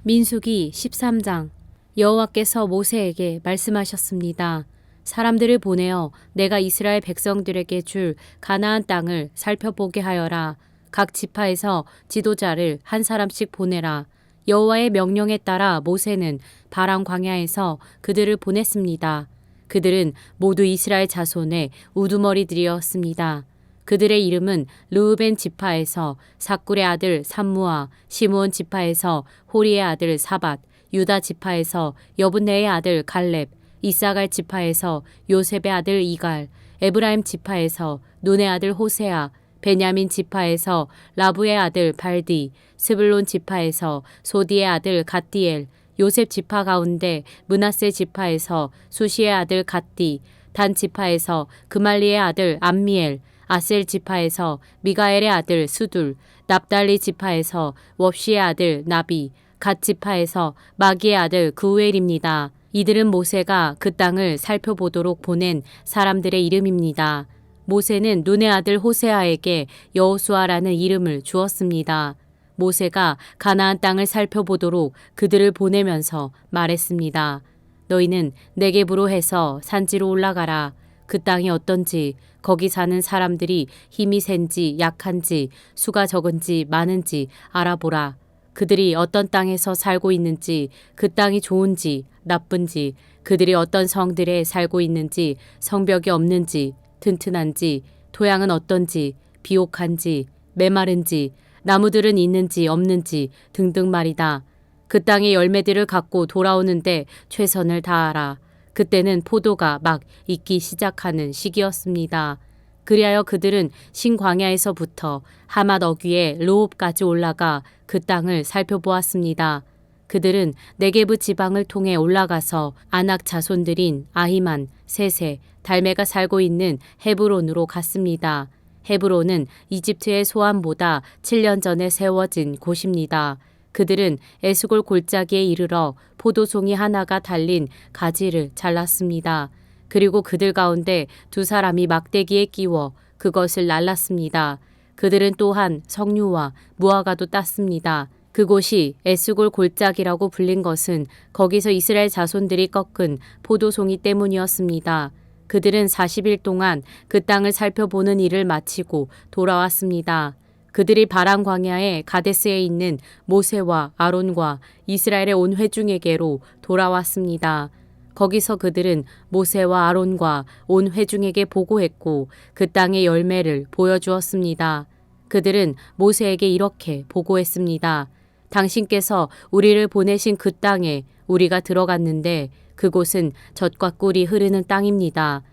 민수기 13장. 여호와께서 모세에게 말씀하셨습니다. 사람들을 보내어 내가 이스라엘 백성들에게 줄 가나안 땅을 살펴보게 하여라. 각 지파에서 지도자를 한 사람씩 보내라. 여호와의 명령에 따라 모세는 바람 광야에서 그들을 보냈습니다. 그들은 모두 이스라엘 자손의 우두머리들이었습니다. 그들의 이름은 르우벤 지파에서 사꿀의 아들 삼무아, 시므온 지파에서 호리의 아들 사밧, 유다 지파에서 여분네의 아들 갈렙, 이사갈 지파에서 요셉의 아들 이갈, 에브라임 지파에서 눈의 아들 호세아, 베냐민 지파에서 라부의 아들 발디, 스불론 지파에서 소디의 아들 갓디엘, 요셉 지파 가운데 므낫세 지파에서 수시의 아들 갓디, 단 지파에서 그말리의 아들 암미엘, 아셀 지파에서 미가엘의 아들 수둘, 납달리 지파에서 웁시의 아들 나비, 갓 지파에서 마기의 아들 그우엘입니다. 이들은 모세가 그 땅을 살펴보도록 보낸 사람들의 이름입니다. 모세는 눈의 아들 호세아에게 여호수아라는 이름을 주었습니다. 모세가 가나안 땅을 살펴보도록 그들을 보내면서 말했습니다. 너희는 네겝으로 해서 산지로 올라가라. 그 땅이 어떤지, 거기 사는 사람들이 힘이 센지 약한지 수가 적은지 많은지 알아보라. 그들이 어떤 땅에서 살고 있는지, 그 땅이 좋은지 나쁜지, 그들이 어떤 성들에 살고 있는지, 성벽이 없는지 튼튼한지, 토양은 어떤지, 비옥한지 메마른지, 나무들은 있는지 없는지 등등 말이다. 그 땅의 열매들을 갖고 돌아오는데 최선을 다하라. 그때는 포도가 막 익기 시작하는 시기였습니다. 그리하여 그들은 신광야에서부터 하맛 어귀의 르홉까지 올라가 그 땅을 살펴보았습니다. 그들은 네게브 지방을 통해 올라가서 아낙 자손들인 아히만, 세세, 달메가 살고 있는 헤브론으로 갔습니다. 헤브론은 이집트의 소암보다 7년 전에 세워진 곳입니다. 그들은 에스골 골짜기에 이르러 포도송이 하나가 달린 가지를 잘랐습니다. 그리고 그들 가운데 두 사람이 막대기에 끼워 그것을 날랐습니다. 그들은 또한 석류와 무화과도 땄습니다. 그곳이 에스골 골짜기라고 불린 것은 거기서 이스라엘 자손들이 꺾은 포도송이 때문이었습니다. 그들은 40일 동안 그 땅을 살펴보는 일을 마치고 돌아왔습니다. 그들이 바람 광야의 가데스에 있는 모세와 아론과 이스라엘의 온 회중에게로 돌아왔습니다. 거기서 그들은 모세와 아론과 온 회중에게 보고했고 그 땅의 열매를 보여주었습니다. 그들은 모세에게 이렇게 보고했습니다. 당신께서 우리를 보내신 그 땅에 우리가 들어갔는데 그곳은 젖과 꿀이 흐르는 땅입니다.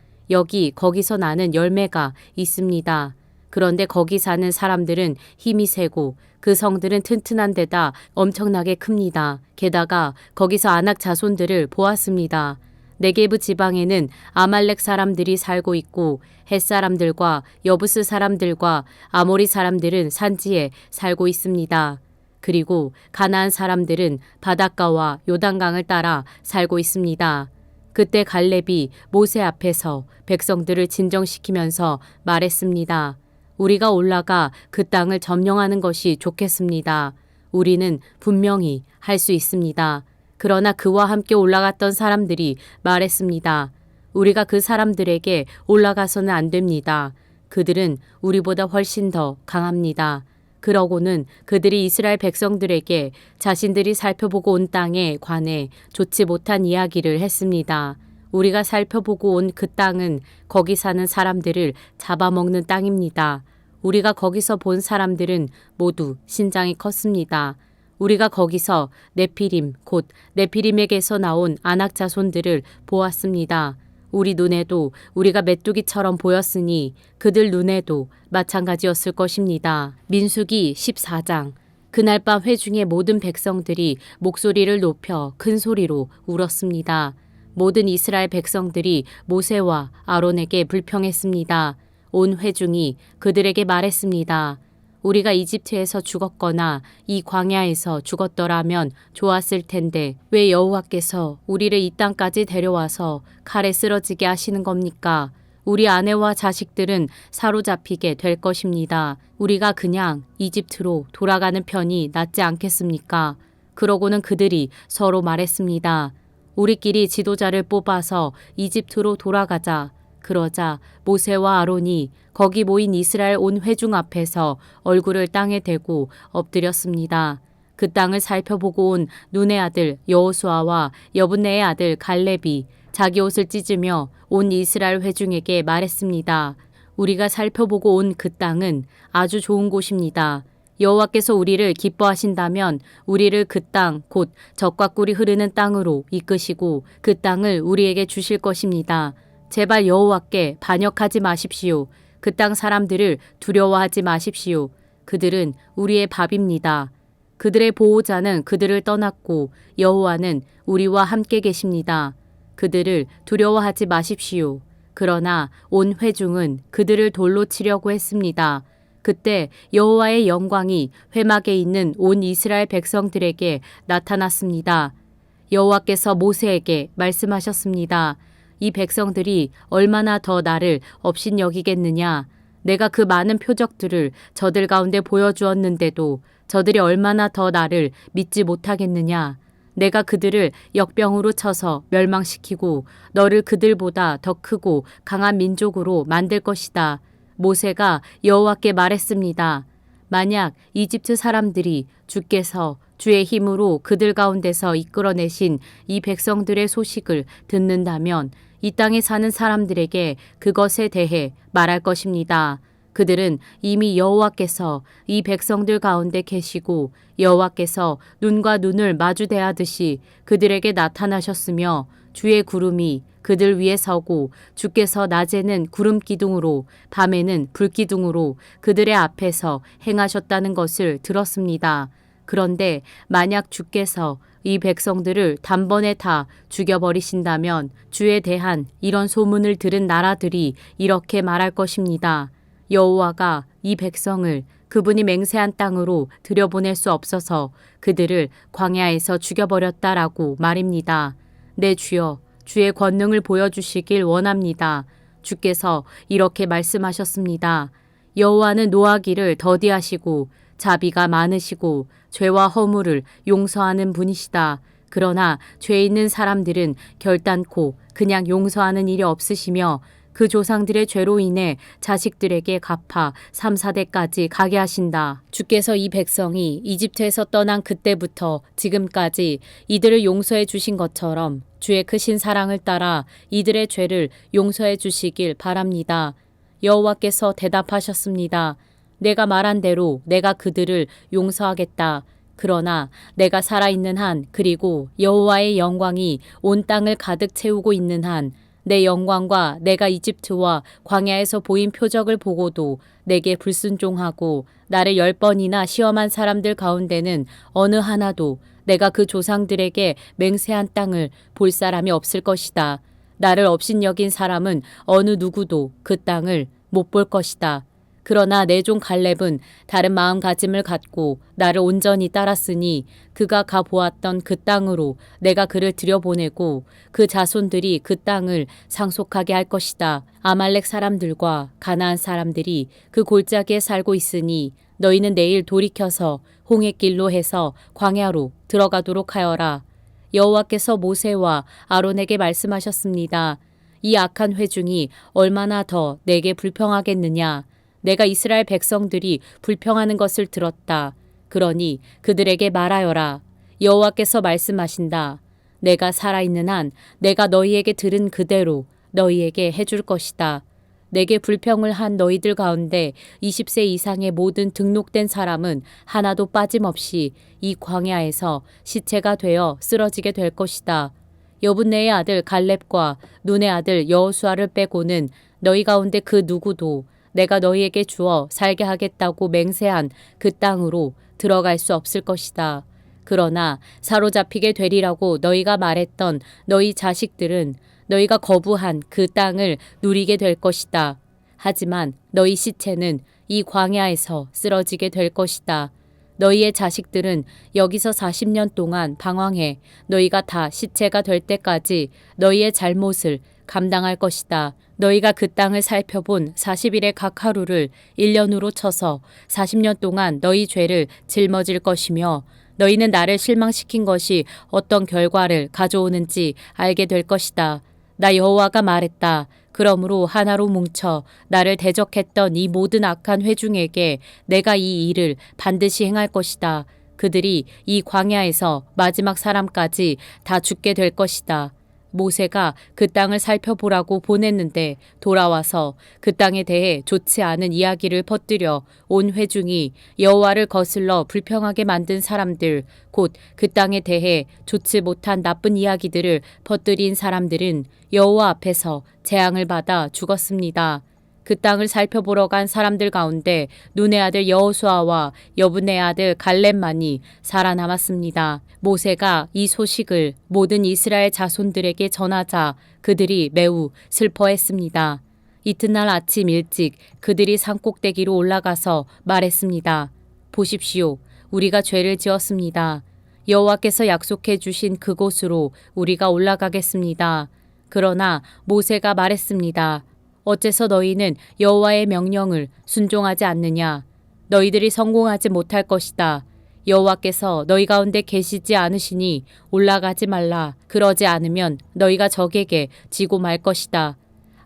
거기서 나는 열매가 있습니다. 그런데 거기 사는 사람들은 힘이 세고 그 성들은 튼튼한 데다 엄청나게 큽니다. 게다가 거기서 아낙 자손들을 보았습니다. 네게브 지방에는 아말렉 사람들이 살고 있고 헷 사람들과 여부스 사람들과 아모리 사람들은 산지에 살고 있습니다. 그리고 가나안 사람들은 바닷가와 요단강을 따라 살고 있습니다. 그때 갈렙이 모세 앞에서 백성들을 진정시키면서 말했습니다. 우리가 올라가 그 땅을 점령하는 것이 좋겠습니다. 우리는 분명히 할 수 있습니다. 그러나 그와 함께 올라갔던 사람들이 말했습니다. 우리가 그 사람들에게 올라가서는 안 됩니다. 그들은 우리보다 훨씬 더 강합니다. 그러고는 그들이 이스라엘 백성들에게 자신들이 살펴보고 온 땅에 관해 좋지 못한 이야기를 했습니다. 우리가 살펴보고 온 그 땅은 거기 사는 사람들을 잡아먹는 땅입니다. 우리가 거기서 본 사람들은 모두 신장이 컸습니다. 우리가 거기서 네피림 곧 네피림에게서 나온 아낙 자손들을 보았습니다. 우리 눈에도 우리가 메뚜기처럼 보였으니 그들 눈에도 마찬가지였을 것입니다. 민수기 14장. 그날 밤 회중의 모든 백성들이 목소리를 높여 큰 소리로 울었습니다. 모든 이스라엘 백성들이 모세와 아론에게 불평했습니다. 온 회중이 그들에게 말했습니다. 우리가 이집트에서 죽었거나 이 광야에서 죽었더라면 좋았을 텐데 왜 여호와께서 우리를 이 땅까지 데려와서 칼에 쓰러지게 하시는 겁니까? 우리 아내와 자식들은 사로잡히게 될 것입니다. 우리가 그냥 이집트로 돌아가는 편이 낫지 않겠습니까? 그러고는 그들이 서로 말했습니다. 우리끼리 지도자를 뽑아서 이집트로 돌아가자. 그러자 모세와 아론이 거기 모인 이스라엘 온 회중 앞에서 얼굴을 땅에 대고 엎드렸습니다. 그 땅을 살펴보고 온 눈의 아들 여호수아와 여분네의 아들 갈렙이 자기 옷을 찢으며 온 이스라엘 회중에게 말했습니다. 우리가 살펴보고 온 그 땅은 아주 좋은 곳입니다. 여호와께서 우리를 기뻐하신다면 우리를 그 땅 곧 젖과 꿀이 흐르는 땅으로 이끄시고 그 땅을 우리에게 주실 것입니다. 제발 여호와께 반역하지 마십시오. 그 땅 사람들을 두려워하지 마십시오. 그들은 우리의 밥입니다. 그들의 보호자는 그들을 떠났고 여호와는 우리와 함께 계십니다. 그들을 두려워하지 마십시오. 그러나 온 회중은 그들을 돌로 치려고 했습니다. 그때 여호와의 영광이 회막에 있는 온 이스라엘 백성들에게 나타났습니다. 여호와께서 모세에게 말씀하셨습니다. 이 백성들이 얼마나 더 나를 업신여기겠느냐. 내가 그 많은 표적들을 저들 가운데 보여주었는데도 저들이 얼마나 더 나를 믿지 못하겠느냐. 내가 그들을 역병으로 쳐서 멸망시키고 너를 그들보다 더 크고 강한 민족으로 만들 것이다. 모세가 여호와께 말했습니다. 만약 이집트 사람들이 주께서 주의 힘으로 그들 가운데서 이끌어내신 이 백성들의 소식을 듣는다면 이 땅에 사는 사람들에게 그것에 대해 말할 것입니다. 그들은 이미 여호와께서 이 백성들 가운데 계시고 여호와께서 눈과 눈을 마주 대하듯이 그들에게 나타나셨으며 주의 구름이 그들 위에 서고 주께서 낮에는 구름 기둥으로 밤에는 불 기둥으로 그들의 앞에서 행하셨다는 것을 들었습니다. 그런데 만약 주께서 이 백성들을 단번에 다 죽여버리신다면 주에 대한 이런 소문을 들은 나라들이 이렇게 말할 것입니다. 여호와가 이 백성을 그분이 맹세한 땅으로 들여보낼 수 없어서 그들을 광야에서 죽여버렸다라고 말입니다. 내 주여, 주의 권능을 보여주시길 원합니다. 주께서 이렇게 말씀하셨습니다. 여호와는 노하기를 더디하시고 자비가 많으시고 죄와 허물을 용서하는 분이시다. 그러나 죄 있는 사람들은 결단코 그냥 용서하는 일이 없으시며 그 조상들의 죄로 인해 자식들에게 갚아 3, 4대까지 가게 하신다. 주께서 이 백성이 이집트에서 떠난 그때부터 지금까지 이들을 용서해 주신 것처럼 주의 크신 사랑을 따라 이들의 죄를 용서해 주시길 바랍니다. 여호와께서 대답하셨습니다. 내가 말한 대로 내가 그들을 용서하겠다. 그러나 내가 살아있는 한 그리고 여호와의 영광이 온 땅을 가득 채우고 있는 한 내 영광과 내가 이집트와 광야에서 보인 표적을 보고도 내게 불순종하고 나를 10번이나 시험한 사람들 가운데는 어느 하나도 내가 그 조상들에게 맹세한 땅을 볼 사람이 없을 것이다. 나를 업신여긴 사람은 어느 누구도 그 땅을 못 볼 것이다. 그러나 내 종 갈렙은 다른 마음가짐을 갖고 나를 온전히 따랐으니 그가 가 보았던 그 땅으로 내가 그를 들여보내고 그 자손들이 그 땅을 상속하게 할 것이다. 아말렉 사람들과 가나안 사람들이 그 골짜기에 살고 있으니 너희는 내일 돌이켜서 홍해길로 해서 광야로 들어가도록 하여라. 여호와께서 모세와 아론에게 말씀하셨습니다. 이 악한 회중이 얼마나 더 내게 불평하겠느냐. 내가 이스라엘 백성들이 불평하는 것을 들었다. 그러니 그들에게 말하여라. 여호와께서 말씀하신다. 내가 살아있는 한 내가 너희에게 들은 그대로 너희에게 해줄 것이다. 내게 불평을 한 너희들 가운데 20세 이상의 모든 등록된 사람은 하나도 빠짐없이 이 광야에서 시체가 되어 쓰러지게 될 것이다. 여분네의 아들 갈렙과 눈의 아들 여호수아를 빼고는 너희 가운데 그 누구도 내가 너희에게 주어 살게 하겠다고 맹세한 그 땅으로 들어갈 수 없을 것이다. 그러나 사로잡히게 되리라고 너희가 말했던 너희 자식들은 너희가 거부한 그 땅을 누리게 될 것이다. 하지만 너희 시체는 이 광야에서 쓰러지게 될 것이다. 너희의 자식들은 여기서 40년 동안 방황해 너희가 다 시체가 될 때까지 너희의 잘못을 감당할 것이다. 너희가 그 땅을 살펴본 40일의 각 하루를 1년으로 쳐서 40년 동안 너희 죄를 짊어질 것이며 너희는 나를 실망시킨 것이 어떤 결과를 가져오는지 알게 될 것이다. 나 여호와가 말했다. 그러므로 하나로 뭉쳐 나를 대적했던 이 모든 악한 회중에게 내가 이 일을 반드시 행할 것이다. 그들이 이 광야에서 마지막 사람까지 다 죽게 될 것이다. 모세가 그 땅을 살펴보라고 보냈는데 돌아와서 그 땅에 대해 좋지 않은 이야기를 퍼뜨려 온 회중이 여호와를 거슬러 불평하게 만든 사람들, 곧 그 땅에 대해 좋지 못한 나쁜 이야기들을 퍼뜨린 사람들은 여호와 앞에서 재앙을 받아 죽었습니다. 그 땅을 살펴보러 간 사람들 가운데 눈의 아들 여호수아와 여분의 아들 갈렙만이 살아남았습니다. 모세가 이 소식을 모든 이스라엘 자손들에게 전하자 그들이 매우 슬퍼했습니다. 이튿날 아침 일찍 그들이 산꼭대기로 올라가서 말했습니다. 보십시오. 우리가 죄를 지었습니다. 여호와께서 약속해 주신 그곳으로 우리가 올라가겠습니다. 그러나 모세가 말했습니다. 어째서 너희는 여호와의 명령을 순종하지 않느냐? 너희들이 성공하지 못할 것이다. 여호와께서 너희 가운데 계시지 않으시니 올라가지 말라. 그러지 않으면 너희가 적에게 지고 말 것이다.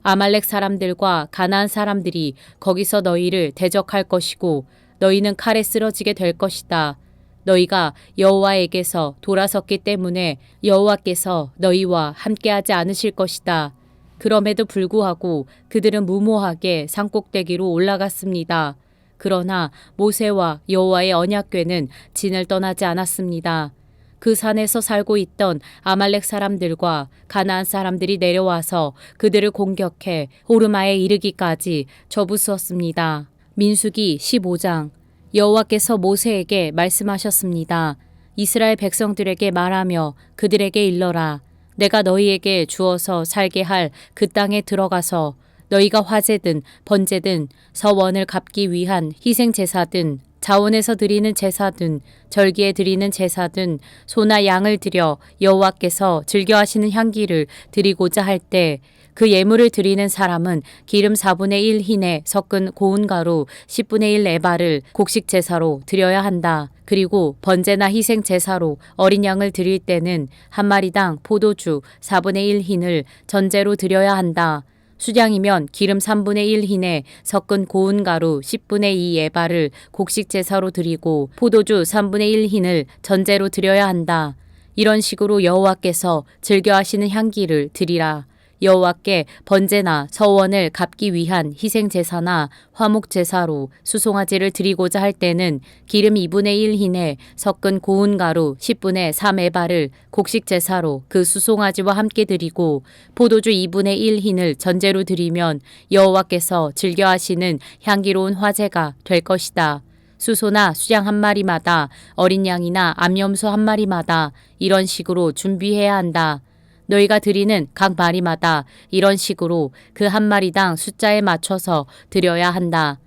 아말렉 사람들과 가나안 사람들이 거기서 너희를 대적할 것이고 너희는 칼에 쓰러지게 될 것이다. 너희가 여호와에게서 돌아섰기 때문에 여호와께서 너희와 함께하지 않으실 것이다. 그럼에도 불구하고 그들은 무모하게 산꼭대기로 올라갔습니다. 그러나 모세와 여호와의 언약궤는 진을 떠나지 않았습니다. 그 산에서 살고 있던 아말렉 사람들과 가나안 사람들이 내려와서 그들을 공격해 호르마에 이르기까지 저부수었습니다. 민수기 15장. 여호와께서 모세에게 말씀하셨습니다. 이스라엘 백성들에게 말하며 그들에게 일러라. 내가 너희에게 주어서 살게 할 그 땅에 들어가서 너희가 화제든 번제든 서원을 갚기 위한 희생제사든 자원에서 드리는 제사든 절기에 드리는 제사든 소나 양을 드려 여호와께서 즐겨하시는 향기를 드리고자 할 때 그 예물을 드리는 사람은 기름 4분의 1 흰에 섞은 고운 가루 10분의 1 에바를 곡식 제사로 드려야 한다. 그리고 번제나 희생 제사로 어린 양을 드릴 때는 한 마리당 포도주 4분의 1 흰을 전제로 드려야 한다. 수량이면 기름 3분의 1 흰에 섞은 고운 가루 10분의 2 에바를 곡식 제사로 드리고 포도주 3분의 1 흰을 전제로 드려야 한다. 이런 식으로 여호와께서 즐겨하시는 향기를 드리라. 여호와께 번제나 서원을 갚기 위한 희생제사나 화목제사로 수송아지를 드리고자 할 때는 기름 2분의 1 흰에 섞은 고운 가루 10분의 3 에바를 곡식제사로 그 수송아지와 함께 드리고 포도주 2분의 1 흰을 전제로 드리면 여호와께서 즐겨하시는 향기로운 화제가 될 것이다. 수소나 수양 한 마리마다 어린 양이나 암염소 한 마리마다 이런 식으로 준비해야 한다. 너희가 드리는 각 마리마다 이런 식으로 그 한 마리당 숫자에 맞춰서 드려야 한다.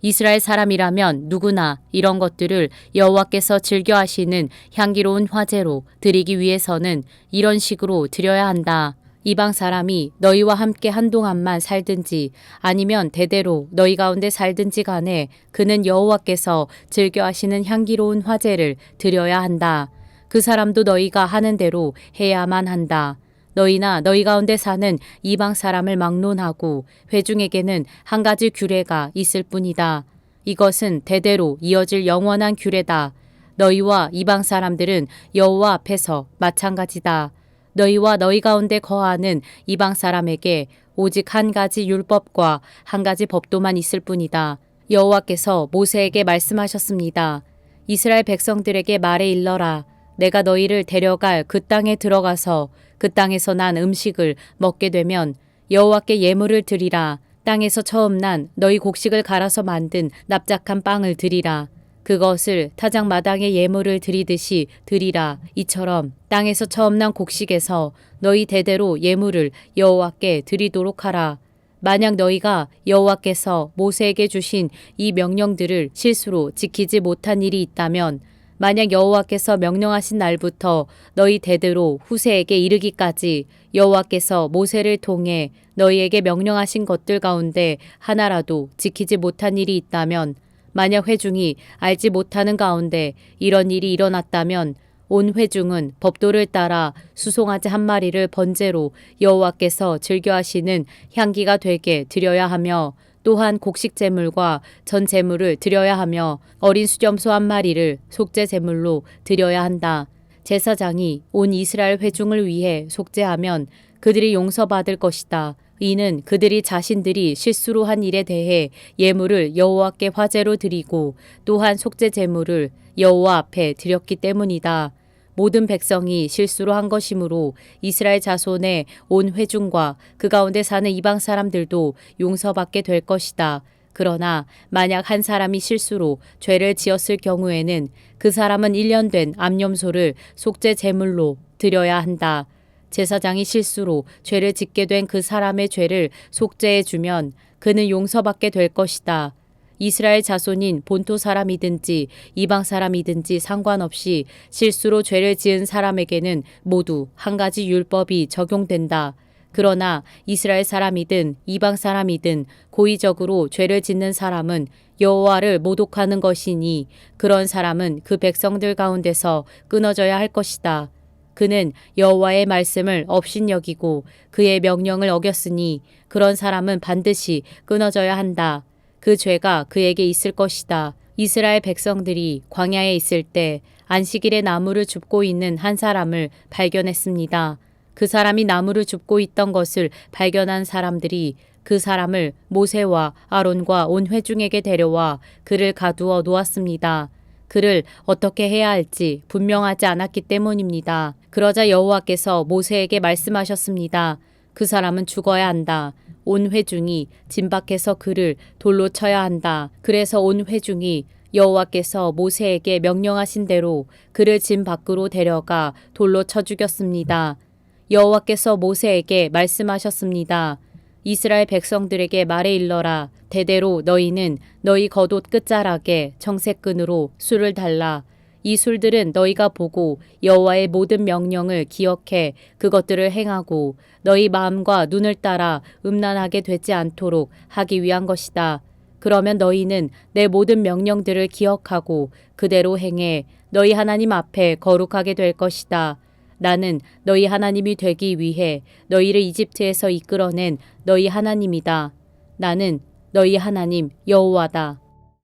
이스라엘 사람이라면 누구나 이런 것들을 여호와께서 즐겨하시는 향기로운 화제로 드리기 위해서는 이런 식으로 드려야 한다. 이방 사람이 너희와 함께 한동안만 살든지 아니면 대대로 너희 가운데 살든지 간에 그는 여호와께서 즐겨하시는 향기로운 화제를 드려야 한다. 그 사람도 너희가 하는 대로 해야만 한다. 너희나 너희 가운데 사는 이방 사람을 막론하고 회중에게는 한 가지 규례가 있을 뿐이다. 이것은 대대로 이어질 영원한 규례다. 너희와 이방 사람들은 여호와 앞에서 마찬가지다. 너희와 너희 가운데 거하는 이방 사람에게 오직 한 가지 율법과 한 가지 법도만 있을 뿐이다. 여호와께서 모세에게 말씀하셨습니다. 이스라엘 백성들에게 말해 일러라. 내가 너희를 데려갈 그 땅에 들어가서 그 땅에서 난 음식을 먹게 되면 여호와께 예물을 드리라. 땅에서 처음 난 너희 곡식을 갈아서 만든 납작한 빵을 드리라. 그것을 타작마당에 예물을 드리듯이 드리라. 이처럼 땅에서 처음 난 곡식에서 너희 대대로 예물을 여호와께 드리도록 하라. 만약 너희가 여호와께서 모세에게 주신 이 명령들을 실수로 지키지 못한 일이 있다면 만약 여호와께서 명령하신 날부터 너희 대대로 후세에게 이르기까지 여호와께서 모세를 통해 너희에게 명령하신 것들 가운데 하나라도 지키지 못한 일이 있다면, 만약 회중이 알지 못하는 가운데 이런 일이 일어났다면 온 회중은 법도를 따라 수송아지 한 마리를 번제로 여호와께서 즐겨하시는 향기가 되게 드려야 하며, 또한 곡식 제물과 전 제물을 드려야 하며 어린 수염소 한 마리를 속죄 제물로 드려야 한다. 제사장이 온 이스라엘 회중을 위해 속죄하면 그들이 용서받을 것이다. 이는 그들이 자신들이 실수로 한 일에 대해 예물을 여호와께 화제로 드리고 또한 속죄 제물을 여호와 앞에 드렸기 때문이다. 모든 백성이 실수로 한 것이므로 이스라엘 자손의 온 회중과 그 가운데 사는 이방 사람들도 용서받게 될 것이다. 그러나 만약 한 사람이 실수로 죄를 지었을 경우에는 그 사람은 1년 된 암염소를 속죄 제물로 드려야 한다. 제사장이 실수로 죄를 짓게 된 그 사람의 죄를 속죄해 주면 그는 용서받게 될 것이다. 이스라엘 자손인 본토 사람이든지 이방 사람이든지 상관없이 실수로 죄를 지은 사람에게는 모두 한 가지 율법이 적용된다. 그러나 이스라엘 사람이든 이방 사람이든 고의적으로 죄를 짓는 사람은 여호와를 모독하는 것이니 그런 사람은 그 백성들 가운데서 끊어져야 할 것이다. 그는 여호와의 말씀을 업신여기고 그의 명령을 어겼으니 그런 사람은 반드시 끊어져야 한다. 그 죄가 그에게 있을 것이다. 이스라엘 백성들이 광야에 있을 때 안식일에 나무를 줍고 있는 한 사람을 발견했습니다. 그 사람이 나무를 줍고 있던 것을 발견한 사람들이 그 사람을 모세와 아론과 온 회중에게 데려와 그를 가두어 놓았습니다. 그를 어떻게 해야 할지 분명하지 않았기 때문입니다. 그러자 여호와께서 모세에게 말씀하셨습니다. 그 사람은 죽어야 한다. 온 회중이 진 밖에서 그를 돌로 쳐야 한다. 그래서 온 회중이 여호와께서 모세에게 명령하신 대로 그를 진 밖으로 데려가 돌로 쳐 죽였습니다. 여호와께서 모세에게 말씀하셨습니다. 이스라엘 백성들에게 말해 일러라. 대대로 너희는 너희 겉옷 끝자락에 청색끈으로 술을 달라. 이 술들은 너희가 보고 여호와의 모든 명령을 기억해 그것들을 행하고 너희 마음과 눈을 따라 음란하게 되지 않도록 하기 위한 것이다. 그러면 너희는 내 모든 명령들을 기억하고 그대로 행해 너희 하나님 앞에 거룩하게 될 것이다. 나는 너희 하나님이 되기 위해 너희를 이집트에서 이끌어낸 너희 하나님이다. 나는 너희 하나님 여호와다.